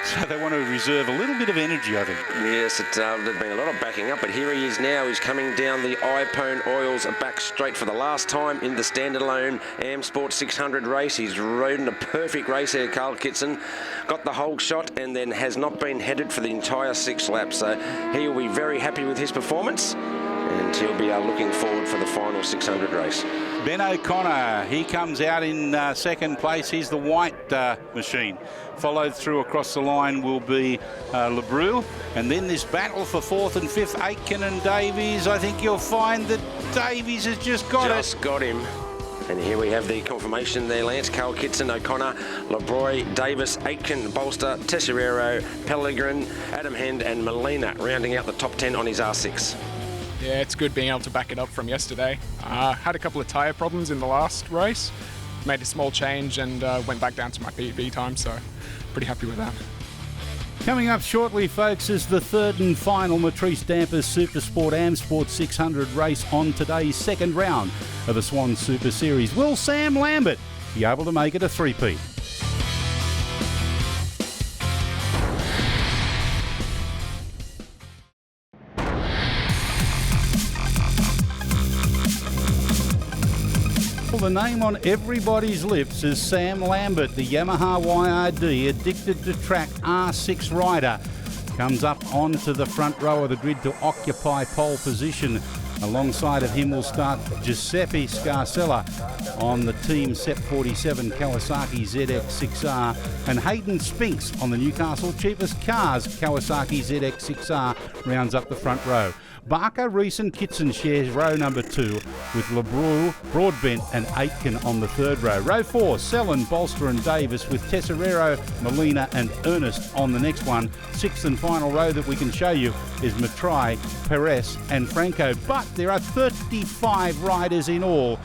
So they want to reserve a little bit of energy, I think. Yes, there's been a lot of backing up, but here he is now. He's coming down the iPone oils back straight for the last time in the standalone AM-Sport 600 race. He's ridden a perfect race here, Carl Kitson. Got the whole shot and then has not been headed for the entire 6 laps. So he will be very happy with his performance, and he'll be looking forward for the final 600 race. Ben O'Connor, he comes out in second place. He's the white machine. Followed through across the line will be LeBrew. And then this battle for 4th and 5th, Aitken and Davies. I think you'll find that Davies has just got him. And here we have the confirmation there, Lance. Carl Kitson, O'Connor, LeBroy, Davis, Aitken, Bolster, Tesserero, Pellegrin, Adam Hend and Molina rounding out the top 10 on his R6. Yeah, it's good being able to back it up from yesterday. Had a couple of tyre problems in the last race. Made a small change and went back down to my PB time, so pretty happy with that. Coming up shortly, folks, is the third and final Matrice Dampers Supersport AM-Sport 600 race on today's second round of the Swann Super Series. Will Sam Lambert be able to make it a three-peat? the name on everybody's lips is Sam Lambert, the Yamaha YRD Addicted to Track R6 rider. Comes up onto the front row of the grid to occupy pole position. Alongside of him will start Giuseppe Scarcella on the Team Sep 47 Kawasaki ZX6R, and Hayden Spinks on the Newcastle Cheapest Cars Kawasaki ZX6R rounds up the front row. Barker, Reese and Kitson shares row number 2 with LeBrew, Broadbent and Aitken on the third row. Row 4, Sellen, Bolster and Davis with Tesserero, Molina and Ernest on the next one. Sixth and final row that we can show you is Matrai, Perez and Franco. But there are 35 riders in all,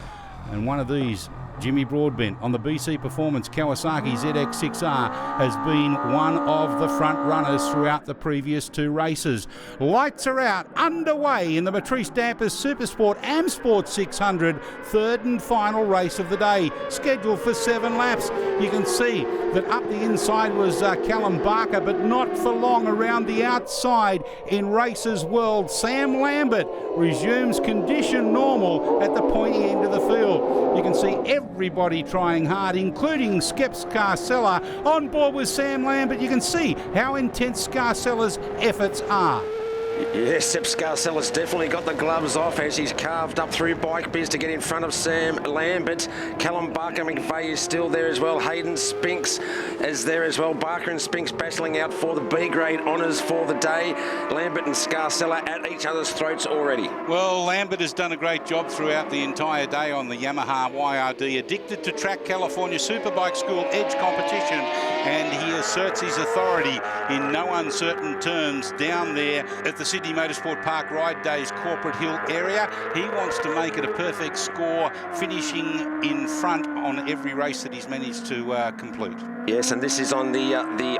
and one of these, Jimmy Broadbent on the BC Performance Kawasaki ZX6R, has been one of the front runners throughout the previous 2 races. Lights are out, underway in the Matrice Dampers Supersport AM-Sport 600, third and final race of the day, scheduled for 7 laps. You can see that up the inside was Callum Barker, but not for long around the outside in Races World. Sam Lambert resumes condition normal at the pointy end of the field. You can see everybody trying hard, including Skep Scarcella on board with Sam Lambert. You can see how intense Scarcella's efforts are. Yes, Sep Scarcella's definitely got the gloves off as he's carved up through Bike Biz to get in front of Sam Lambert. Callum Barker McVeigh is still there as well. Hayden Spinks is there as well. Barker and Spinks battling out for the B-grade honours for the day. Lambert and Scarcella at each other's throats already. Well, Lambert has done a great job throughout the entire day on the Yamaha YRD Addicted to Track California Superbike School Edge competition, and he asserts his authority in no uncertain terms down there at the Sydney Motorsport Park Ride Days Corporate Hill area. He wants to make it a perfect score, finishing in front on every race that he's managed to complete. Yes, and this is on the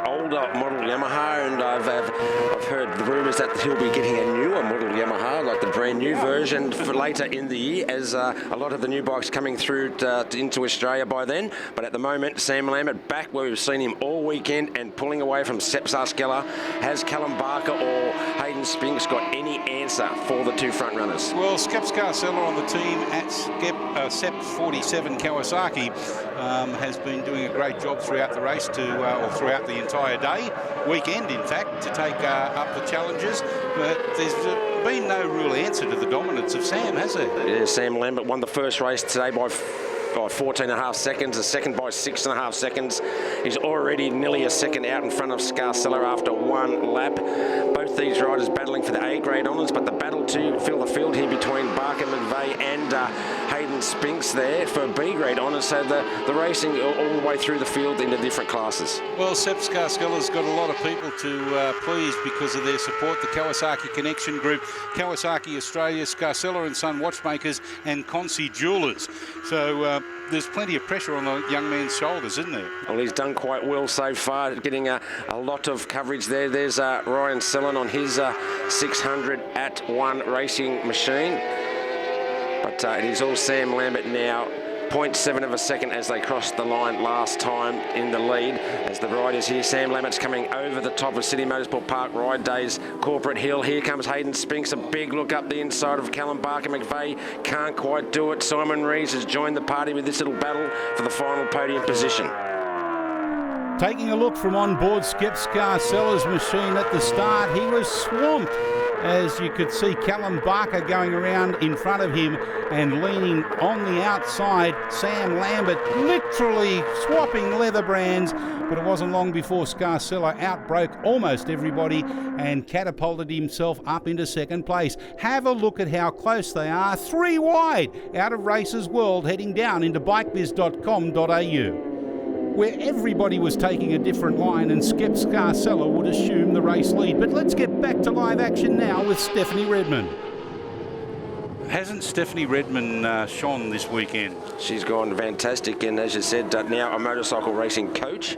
older model Yamaha, and I've heard the rumours that he'll be getting a newer model Yamaha, like the brand new version, for later in the year, as a lot of the new bikes coming through into Australia by then. But at the moment, Sam Lambert back where we've seen him all weekend and pulling away from Sep Scarcella. Has Callum Barker or Hayden Spinks got any answer for the 2 front runners? Well, Skep Scarcella on the team at Sep 47 Kawasaki has been doing a great job throughout the race or throughout the entire day, weekend in fact, to take up the challenges. But there's been no real answer to the dominance of Sam, has there? Yeah, Sam Lambert won the first race today by 14.5 seconds, the second by 6.5 seconds. He's already nearly a second out in front of Scarcella after 1 lap. Both these riders battling for the A-grade honours, but the battle to fill the field here between Barker McVeigh and Hayden Spinks there for B-grade honours. So the racing all the way through the field into different classes. Well, Sep Scarcella's got a lot of people to please because of their support. The Kawasaki Connection Group, Kawasaki Australia, Scarcella and Son Watchmakers and Consi Jewelers. So there's plenty of pressure on the young man's shoulders, isn't there? Well, he's done quite well so far, getting a lot of coverage there. There's Ryan Sellen on his 600 at 1 racing machine. But it is all Sam Lambert now. 0.7 of a second as they crossed the line last time in the lead. As the riders here, Sam Lambert's coming over the top of Sydney Motorsport Park Ride Days Corporate Hill. Here comes Hayden Spinks, a big look up the inside of Callum Barker McVeigh. Can't quite do it. Simon Reeves has joined the party with this little battle for the final podium position. Taking a look from on board Skep Scarcella's machine at the start, he was swamped, as you could see Callum Barker going around in front of him and leaning on the outside. Sam Lambert literally swapping leather brands, but it wasn't long before Scarcella outbroke almost everybody and catapulted himself up into second place. Have a look at how close they are, 3 wide out of Races World, heading down into bikebiz.com.au. where everybody was taking a different line and Skep Scarcella would assume the race lead. But let's get back to live action now with Stephanie Redmond. Hasn't Stephanie Redmond shone this weekend? She's gone fantastic, and as you said, now a motorcycle racing coach,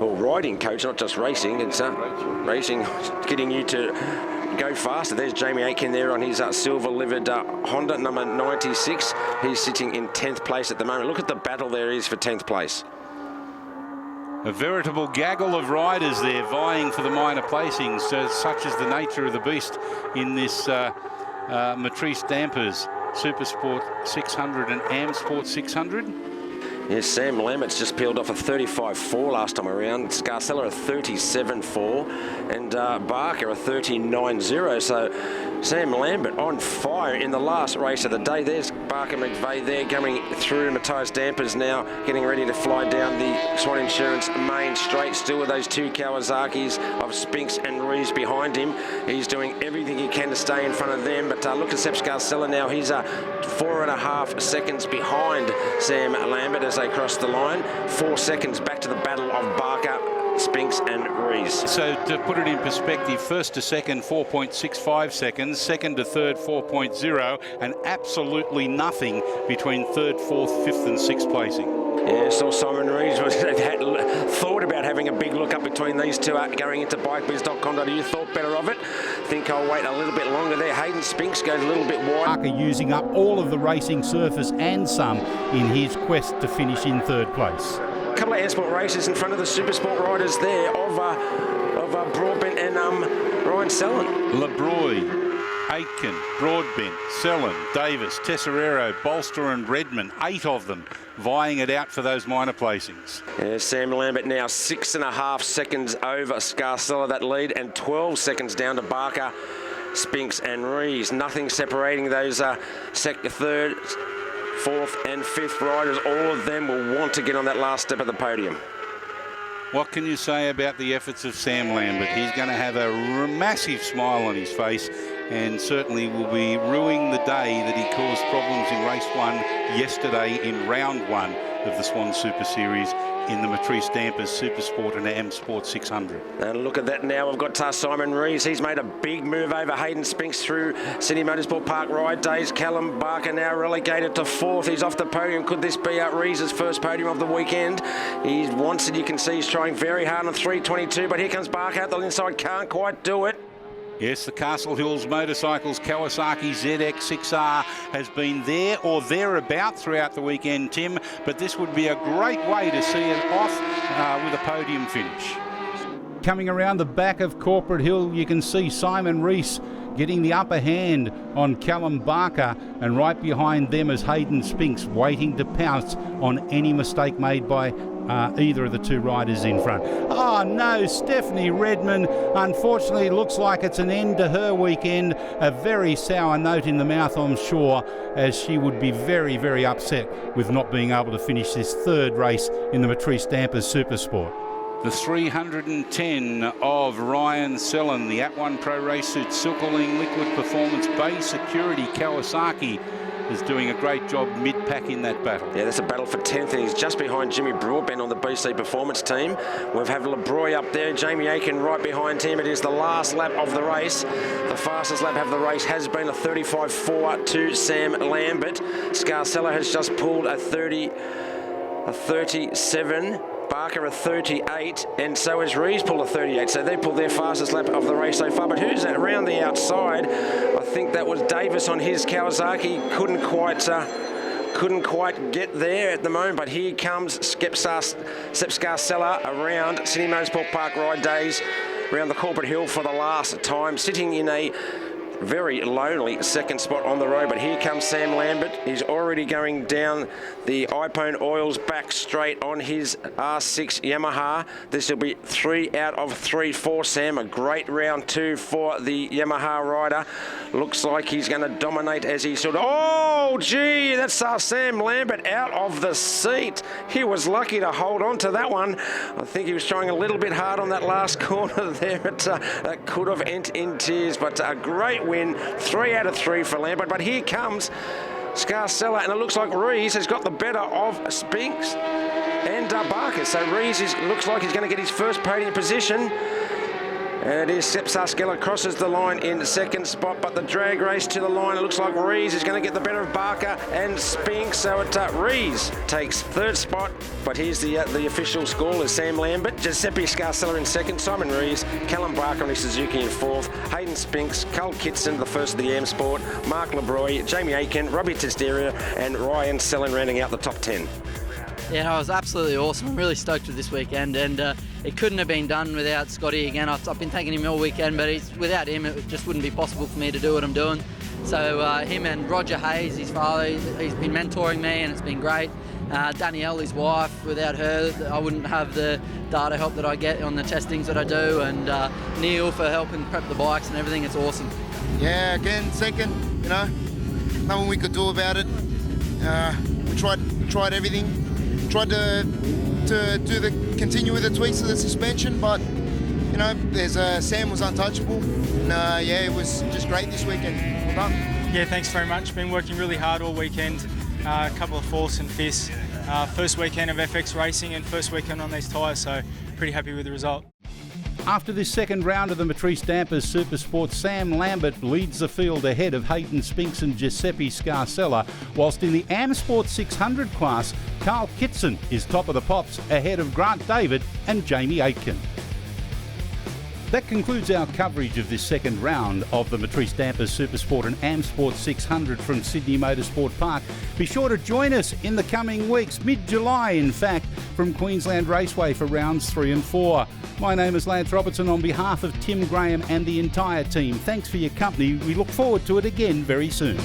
or riding coach, not just racing. It's racing, getting you to go faster. There's Jamie Aitken there on his silver-livered Honda number 96. He's sitting in 10th place at the moment. Look at the battle there is for 10th place. A veritable gaggle of riders there vying for the minor placings, such is the nature of the beast in this Matrice Dampers Supersport 600 and AM-Sport 600. Yes, Sam Lambert's just peeled off a 35.4 last time around. Scarcella a 37.4 and Barker a 39.0. So Sam Lambert on fire in the last race of the day. There's Barker McVeigh there coming through Matthias Dampers now, getting ready to fly down the Swann Insurance main straight, still with those two Kawasaki's of Spinks and Reeves behind him. He's doing everything he can to stay in front of them, but look at Sepp Scarcella now. He's 4.5 seconds behind Sam Lambert as they cross the line. 4 seconds back to the battle of Barker, Spinks and Rees. So to put it in perspective, first to second 4.65 seconds, second to third 4.0, and absolutely nothing between third, fourth, fifth and sixth placing. Yeah, so Simon Rees had thought about having a big look up between these two going into bikebiz.com.au. Thought better of it. Think I'll wait a little bit longer there. Hayden Spinks goes a little bit wide. Barker using up all of the racing surface and some in his quest to finish in third place. A couple of AM-Sport races in front of the Supersport riders there of Broadbent and Ryan Sellen. LeBroy, Aitken, Broadbent, Sellen, Davis, Tesserero, Bolster and Redmond, 8 of them vying it out for those minor placings. Yeah, Sam Lambert now 6.5 seconds over Scarcella, that lead, and 12 seconds down to Barker, Spinks and Rees. Nothing separating those third, fourth and fifth riders. All of them will want to get on that last step of the podium. What can you say about the efforts of Sam Lambert? He's going to have a massive smile on his face and certainly will be ruining the day that he caused problems in race 1 yesterday in round 1 of the Swann Super Series in the Matrice Dampers Supersport and AM-Sport 600. And look at that now. We've got Simon Rees. He's made a big move over Hayden Spinks through Sydney Motorsport Park ride days. Callum Barker now relegated to 4th. He's off the podium. Could this be Rees' first podium of the weekend? He wants it. You can see he's trying very hard on 322, but here comes Barker out the inside. Can't quite do it. Yes, the Castle Hills Motorcycles Kawasaki ZX6R has been there or thereabout throughout the weekend, Tim, but this would be a great way to see it off with a podium finish. Coming around the back of Corporate Hill, you can see Simon Rees getting the upper hand on Callum Barker, and right behind them is Hayden Spinks, waiting to pounce on any mistake made by either of the two riders in front. Oh no, Stephanie Redmond, unfortunately looks like it's an end to her weekend. A very sour note in the mouth, I'm sure, as she would be very, very upset with not being able to finish this third race in the Matrice Dampers Supersport. The 310 of Ryan Sellen, the At1 Pro Race Suit Silkerling Liquid Performance Bay Security Kawasaki, is doing a great job mid-pack in that battle. Yeah, that's a battle for 10th, and he's just behind Jimmy Broadbent on the BC Performance team. We've had LeBroy up there, Jamie Aiken right behind him. It is the last lap of the race. The fastest lap of the race has been a 35.4 to Sam Lambert. Scarcella has just pulled a 37. Barker a 38, and so has Rees pulled a 38, so they pulled their fastest lap of the race so far. But who's that around the outside? I think that was Davis on his Kawasaki. Couldn't quite get there at the moment, but here comes Sepp Scarcella around Sydney Motorsport Park ride days, around the Corporate Hill for the last time, sitting in a very lonely second spot on the road. But here comes Sam Lambert. He's already going down the iPone Oils back straight on his R6 Yamaha. This will be 3 out of 3 for Sam. A great round 2 for the Yamaha rider. Looks like he's going to dominate as he should. Oh, gee, that's Sam Lambert out of the seat. He was lucky to hold on to that one. I think he was trying a little bit hard on that last corner there. That could have ended in tears, but a great win. 3 out of 3 for Lambert. But here comes Scarcella, and it looks like Rees has got the better of Spinks and Barker. So Rees looks like he's going to get his first podium position. And it is Sepp Scarcella crosses the line in the second spot, but the drag race to the line, it looks like Rees is going to get the better of Barker and Spinks. So Rees takes third spot, but here's the official score is Sam Lambert, Giuseppe Scarcella in second, Simon Rees, Callum Barker on his Suzuki in fourth, Hayden Spinks, Carl Kitson, the first of the AM-Sport, Mark LeBroy, Jamie Aiken, Robbie Testeria, and Ryan Sellen rounding out the top 10. Yeah, no, it was absolutely awesome. I'm really stoked with this weekend, and it couldn't have been done without Scotty again. I've been taking him all weekend, but without him, it just wouldn't be possible for me to do what I'm doing. So him and Roger Hayes, his father, he's been mentoring me, and it's been great. Danielle, his wife, without her I wouldn't have the data help that I get on the testings that I do, and Neil for helping prep the bikes and everything. It's awesome. Yeah, again, second, you know, nothing we could do about it. We tried everything, tried to continue with the tweaks of the suspension, but you know, Sam was untouchable, and yeah, it was just great this weekend. Well done. Yeah, thanks very much. Been working really hard all weekend. A couple of fourths and fifths. First weekend of FX racing and first weekend on these tyres, so pretty happy with the result. After this second round of the Matrice Dampers Supersport, Sam Lambert leads the field ahead of Hayden Spinks and Giuseppe Scarcella, whilst in the AM-Sport 600 class, Carl Kitson is top of the pops ahead of Grant David and Jamie Aitken. That concludes our coverage of this second round of the Matrice Dampers Supersport and AM-Sport 600 from Sydney Motorsport Park. Be sure to join us in the coming weeks, mid-July in fact, from Queensland Raceway for rounds 3 and 4. My name is Lance Robertson on behalf of Tim Graham and the entire team. Thanks for your company. We look forward to it again very soon.